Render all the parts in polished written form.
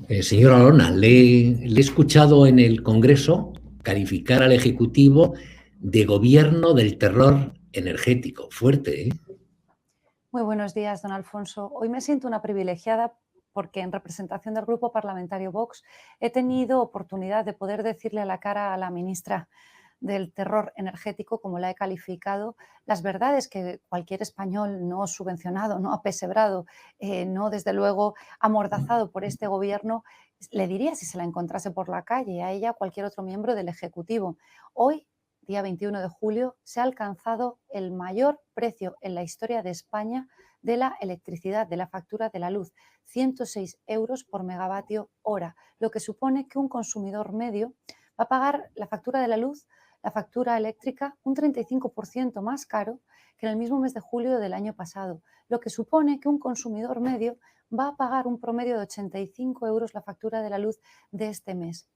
Señor Arona, le he escuchado en el Congreso calificar al Ejecutivo de gobierno del terror energético. Fuerte, ¿eh? Muy buenos días, don Alfonso. Hoy me siento una privilegiada porque en representación del Grupo Parlamentario Vox he tenido oportunidad de poder decirle a la cara a la ministra del terror energético, como la he calificado, las verdades que cualquier español no subvencionado, no apesebrado, no desde luego amordazado por este gobierno, le diría si se la encontrase por la calle, a ella o cualquier otro miembro del Ejecutivo. Hoy, día 21 de julio, se ha alcanzado el mayor precio en la historia de España de la electricidad, de la factura de la luz, 106 euros por megavatio hora, lo que supone que un consumidor medio va a pagar la factura de la luz, la factura eléctrica, un 35% más caro que en el mismo mes de julio del año pasado, lo que supone que un consumidor medio va a pagar un promedio de 85 euros la factura de la luz de este mes.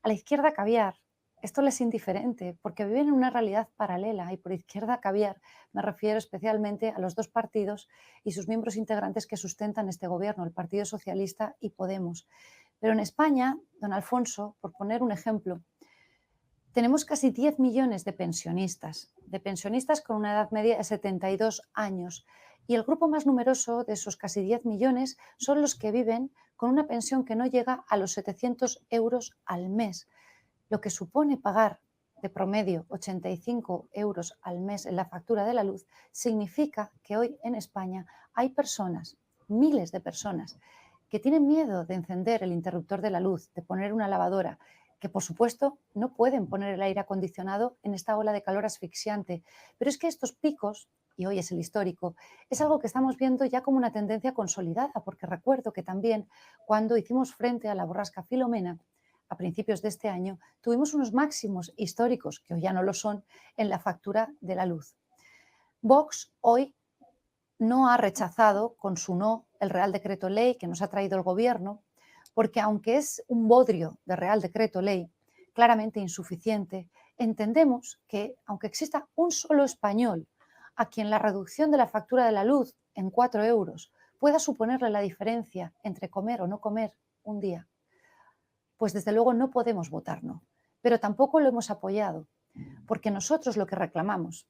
A la izquierda caviar, esto les es indiferente porque viven en una realidad paralela, y por izquierda caviar me refiero especialmente a los dos partidos y sus miembros integrantes que sustentan este gobierno, el Partido Socialista y Podemos. Pero en España, don Alfonso, por poner un ejemplo, tenemos casi 10 millones de pensionistas con una edad media de 72 años. Y el grupo más numeroso de esos casi 10 millones son los que viven con una pensión que no llega a los 700 euros al mes, lo que supone pagar de promedio 85 euros al mes en la factura de la luz. Significa que hoy en España hay personas, miles de personas, que tienen miedo de encender el interruptor de la luz, de poner una lavadora, que por supuesto no pueden poner el aire acondicionado en esta ola de calor asfixiante. Pero es que estos picos, y hoy es el histórico, es algo que estamos viendo ya como una tendencia consolidada, porque recuerdo que también cuando hicimos frente a la borrasca Filomena, a principios de este año, tuvimos unos máximos históricos, que hoy ya no lo son, en la factura de la luz. Vox hoy no ha rechazado con su no el Real Decreto Ley que nos ha traído el Gobierno, porque aunque es un bodrio de Real Decreto Ley, claramente insuficiente, entendemos que aunque exista un solo español a quien la reducción de la factura de la luz en 4 euros pueda suponerle la diferencia entre comer o no comer un día, pues desde luego no podemos votar no. Pero tampoco lo hemos apoyado, porque nosotros lo que reclamamos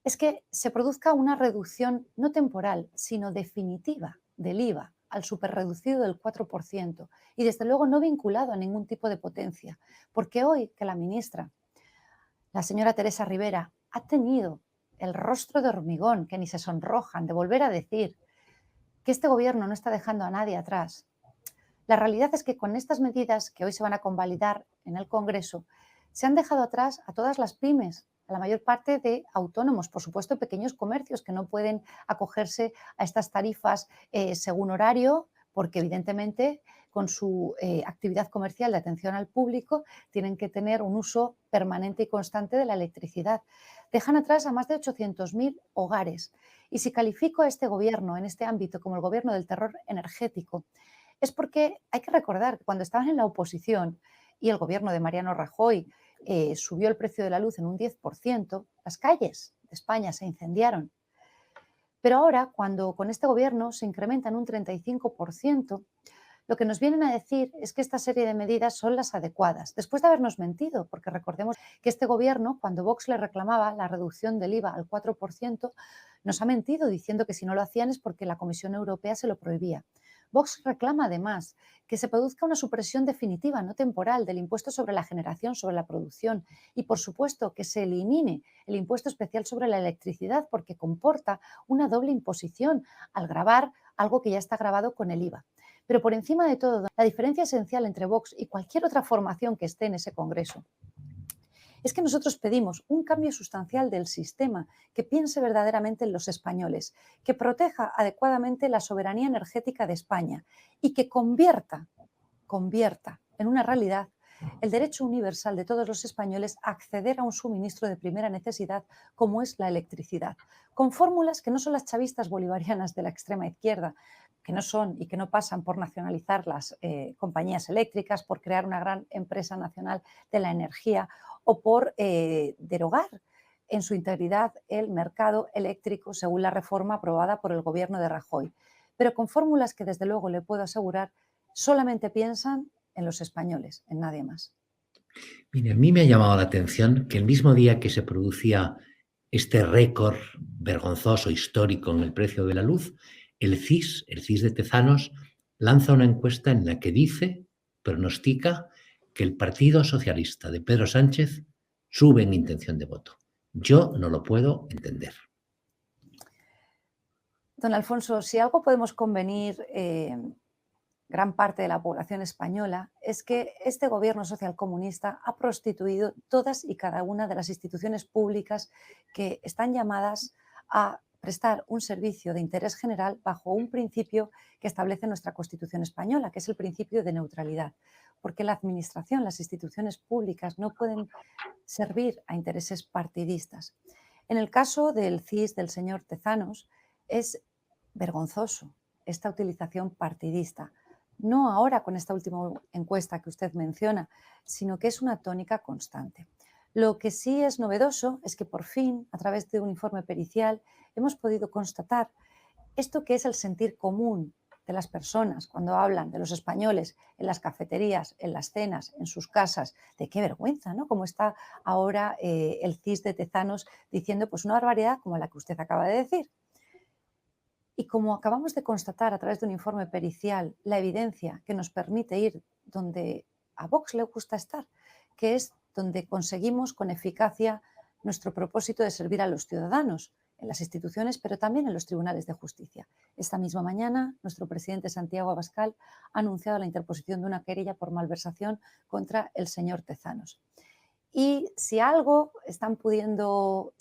es que se produzca una reducción no temporal, sino definitiva del IVA al superreducido del 4% y desde luego no vinculado a ningún tipo de potencia, porque hoy que la ministra, la señora Teresa Rivera, ha tenido el rostro de hormigón, que ni se sonrojan, de volver a decir que este gobierno no está dejando a nadie atrás. La realidad es que con estas medidas que hoy se van a convalidar en el Congreso, se han dejado atrás a todas las pymes, a la mayor parte de autónomos, por supuesto pequeños comercios que no pueden acogerse a estas tarifas según horario, porque evidentemente con su actividad comercial de atención al público tienen que tener un uso permanente y constante de la electricidad. Dejan atrás a más de 800.000 hogares. Y si califico a este gobierno en este ámbito como el gobierno del terror energético, es porque hay que recordar que cuando estaban en la oposición y el gobierno de Mariano Rajoy subió el precio de la luz en un 10%, las calles de España se incendiaron. Pero ahora, cuando con este gobierno se incrementa en un 35%, lo que nos vienen a decir es que esta serie de medidas son las adecuadas, después de habernos mentido, porque recordemos que este gobierno, cuando Vox le reclamaba la reducción del IVA al 4%, nos ha mentido diciendo que si no lo hacían es porque la Comisión Europea se lo prohibía. Vox reclama además que se produzca una supresión definitiva, no temporal, del impuesto sobre la generación, sobre la producción y, por supuesto, que se elimine el impuesto especial sobre la electricidad porque comporta una doble imposición al gravar algo que ya está gravado con el IVA. Pero por encima de todo, la diferencia esencial entre Vox y cualquier otra formación que esté en ese Congreso es que nosotros pedimos un cambio sustancial del sistema que piense verdaderamente en los españoles, que proteja adecuadamente la soberanía energética de España y que convierta en una realidad el derecho universal de todos los españoles a acceder a un suministro de primera necesidad como es la electricidad, con fórmulas que no son las chavistas bolivarianas de la extrema izquierda, que no son y que no pasan por nacionalizar las compañías eléctricas, por crear una gran empresa nacional de la energía o por derogar en su integridad el mercado eléctrico según la reforma aprobada por el gobierno de Rajoy, pero con fórmulas que desde luego le puedo asegurar solamente piensan en los españoles, en nadie más. Mire, a mí me ha llamado la atención que el mismo día que se producía este récord vergonzoso, histórico en el precio de la luz, el CIS de Tezanos, lanza una encuesta en la que dice, pronostica, que el Partido Socialista de Pedro Sánchez sube en intención de voto. Yo no lo puedo entender. Don Alfonso, si algo podemos convenir gran parte de la población española es que este gobierno socialcomunista ha prostituido todas y cada una de las instituciones públicas que están llamadas a prestar un servicio de interés general bajo un principio que establece nuestra Constitución española, que es el principio de neutralidad. Porque la administración, las instituciones públicas no pueden servir a intereses partidistas. En el caso del CIS del señor Tezanos es vergonzoso esta utilización partidista. No ahora con esta última encuesta que usted menciona, sino que es una tónica constante. Lo que sí es novedoso es que por fin, a través de un informe pericial, hemos podido constatar esto que es el sentir común de las personas cuando hablan de los españoles en las cafeterías, en las cenas, en sus casas. De qué vergüenza, ¿no? Como está ahora el CIS de Tezanos diciendo pues una barbaridad como la que usted acaba de decir. Y como acabamos de constatar a través de un informe pericial, la evidencia que nos permite ir donde a Vox le gusta estar, que es donde conseguimos con eficacia nuestro propósito de servir a los ciudadanos, en las instituciones, pero también en los tribunales de justicia. Esta misma mañana, nuestro presidente Santiago Abascal ha anunciado la interposición de una querella por malversación contra el señor Tezanos. Y si algo están pudiendo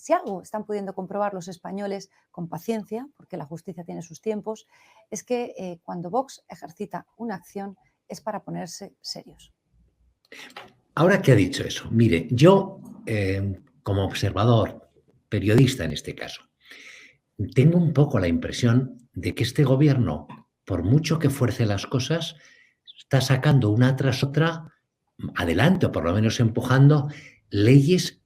comprobar los españoles con paciencia, porque la justicia tiene sus tiempos, es que cuando Vox ejercita una acción es para ponerse serios. Ahora que ha dicho eso, mire, yo como observador, periodista en este caso, tengo un poco la impresión de que este gobierno, por mucho que fuerce las cosas, está sacando una tras otra adelante, o por lo menos empujando leyes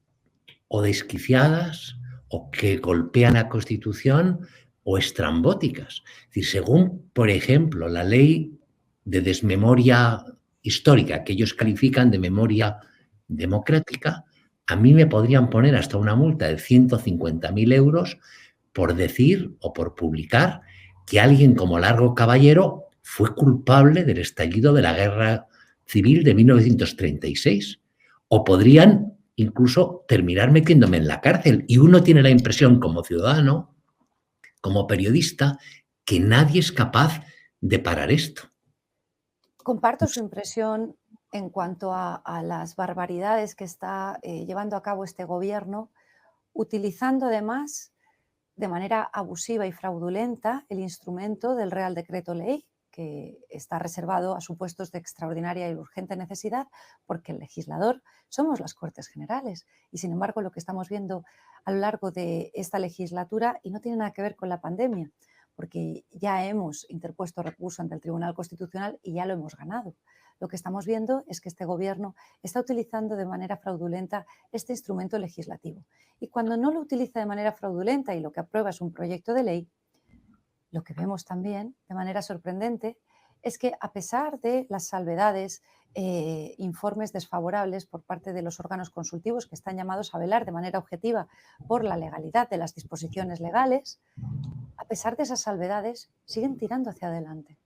o desquiciadas o que golpean la Constitución o estrambóticas. Es decir, según, por ejemplo, la ley de desmemoria histórica, que ellos califican de memoria democrática, a mí me podrían poner hasta una multa de 150.000 euros por decir o por publicar que alguien como Largo Caballero fue culpable del estallido de la Guerra Civil de 1936. O podrían incluso terminar metiéndome en la cárcel. Y uno tiene la impresión como ciudadano, como periodista, que nadie es capaz de parar esto. Comparto su impresión en cuanto a las barbaridades que está llevando a cabo este gobierno, utilizando además de manera abusiva y fraudulenta el instrumento del Real Decreto Ley, que está reservado a supuestos de extraordinaria y urgente necesidad, porque el legislador somos las Cortes Generales. Y sin embargo, lo que estamos viendo a lo largo de esta legislatura, y no tiene nada que ver con la pandemia, porque ya hemos interpuesto recurso ante el Tribunal Constitucional y ya lo hemos ganado. Lo que estamos viendo es que este gobierno está utilizando de manera fraudulenta este instrumento legislativo. Y cuando no lo utiliza de manera fraudulenta y lo que aprueba es un proyecto de ley, lo que vemos también de manera sorprendente es que a pesar de las salvedades, informes desfavorables por parte de los órganos consultivos que están llamados a velar de manera objetiva por la legalidad de las disposiciones legales, a pesar de esas salvedades, siguen tirando hacia adelante.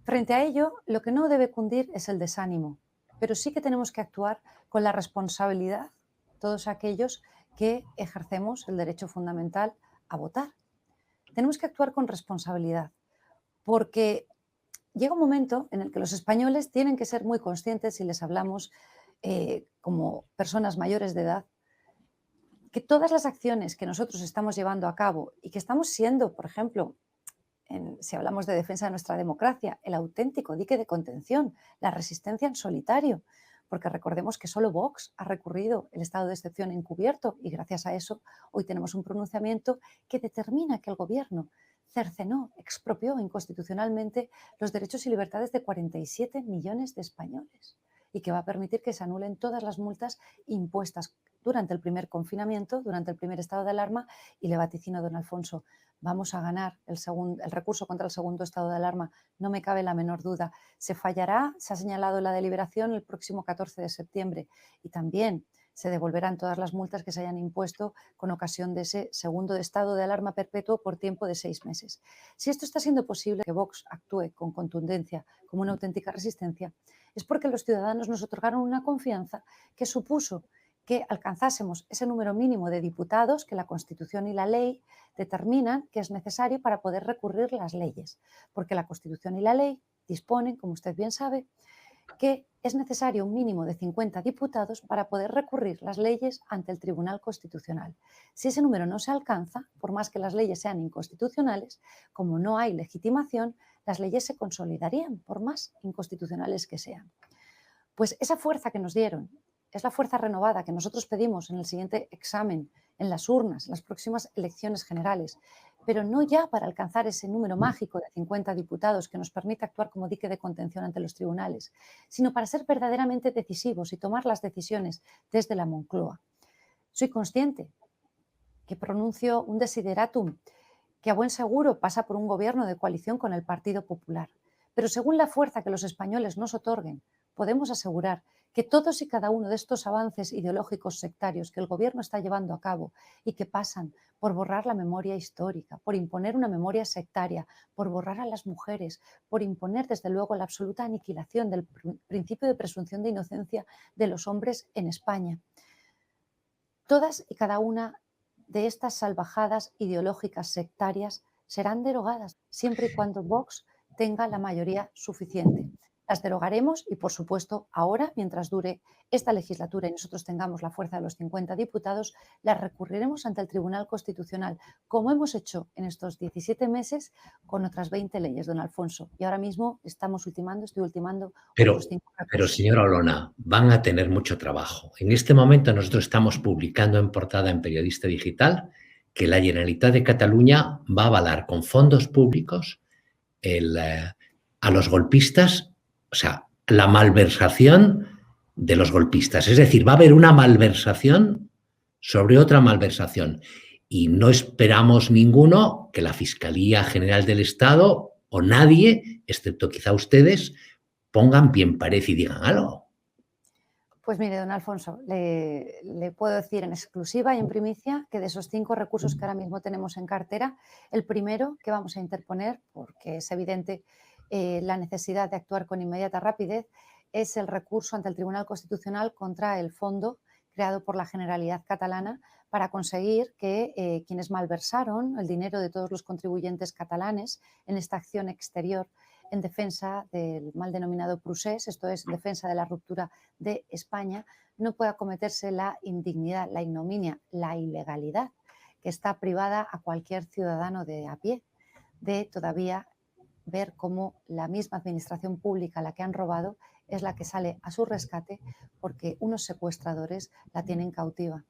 Frente a ello, lo que no debe cundir es el desánimo, pero sí que tenemos que actuar con la responsabilidad, todos aquellos que ejercemos el derecho fundamental a votar. Tenemos que actuar con responsabilidad, porque llega un momento en el que los españoles tienen que ser muy conscientes, si les hablamos como personas mayores de edad, que todas las acciones que nosotros estamos llevando a cabo y que estamos siendo, por ejemplo, si hablamos de defensa de nuestra democracia, el auténtico dique de contención, la resistencia en solitario, porque recordemos que solo Vox ha recurrido el estado de excepción encubierto y gracias a eso hoy tenemos un pronunciamiento que determina que el gobierno cercenó, expropió inconstitucionalmente los derechos y libertades de 47 millones de españoles y que va a permitir que se anulen todas las multas impuestas durante el primer confinamiento, durante el primer estado de alarma, y le vaticino, don Alfonso, vamos a ganar el recurso contra el segundo estado de alarma, no me cabe la menor duda. Se fallará, se ha señalado en la deliberación, el próximo 14 de septiembre y también se devolverán todas las multas que se hayan impuesto con ocasión de ese segundo estado de alarma perpetuo por tiempo de 6 meses. Si esto está siendo posible, que Vox actúe con contundencia como una auténtica resistencia, es porque los ciudadanos nos otorgaron una confianza que supuso que alcanzásemos ese número mínimo de diputados que la Constitución y la ley determinan que es necesario para poder recurrir las leyes, porque la Constitución y la ley disponen, como usted bien sabe, que es necesario un mínimo de 50 diputados para poder recurrir las leyes ante el Tribunal Constitucional. Si ese número no se alcanza, por más que las leyes sean inconstitucionales, como no hay legitimación, las leyes se consolidarían, por más inconstitucionales que sean. Pues esa fuerza que nos dieron es la fuerza renovada que nosotros pedimos en el siguiente examen, en las urnas, en las próximas elecciones generales, pero no ya para alcanzar ese número mágico de 50 diputados que nos permite actuar como dique de contención ante los tribunales, sino para ser verdaderamente decisivos y tomar las decisiones desde la Moncloa. Soy consciente que pronuncio un desideratum que a buen seguro pasa por un gobierno de coalición con el Partido Popular, pero según la fuerza que los españoles nos otorguen, podemos asegurar que todos y cada uno de estos avances ideológicos sectarios que el gobierno está llevando a cabo y que pasan por borrar la memoria histórica, por imponer una memoria sectaria, por borrar a las mujeres, por imponer desde luego la absoluta aniquilación del principio de presunción de inocencia de los hombres en España. Todas y cada una de estas salvajadas ideológicas sectarias serán derogadas siempre y cuando Vox tenga la mayoría suficiente. Las derogaremos y, por supuesto, ahora, mientras dure esta legislatura y nosotros tengamos la fuerza de los 50 diputados, las recurriremos ante el Tribunal Constitucional, como hemos hecho en estos 17 meses con otras 20 leyes, don Alfonso. Y ahora mismo estoy ultimando otros 5 Pero, recursos. señora Olona, van a tener mucho trabajo. En este momento nosotros estamos publicando en portada en Periodista Digital que la Generalitat de Cataluña va a avalar con fondos públicos a los golpistas, o sea, la malversación de los golpistas. Es decir, va a haber una malversación sobre otra malversación. Y no esperamos ninguno que la Fiscalía General del Estado o nadie, excepto quizá ustedes, pongan pie en pared y digan algo. Pues mire, don Alfonso, le puedo decir en exclusiva y en primicia que de esos 5 recursos que ahora mismo tenemos en cartera, el primero que vamos a interponer, porque es evidente la necesidad de actuar con inmediata rapidez, es el recurso ante el Tribunal Constitucional contra el fondo creado por la Generalitat Catalana para conseguir que quienes malversaron el dinero de todos los contribuyentes catalanes en esta acción exterior en defensa del mal denominado procés, esto es, en defensa de la ruptura de España, no pueda cometerse la indignidad, la ignominia, la ilegalidad que está privada a cualquier ciudadano de a pie de todavía ver cómo la misma administración pública a la que han robado es la que sale a su rescate porque unos secuestradores la tienen cautiva.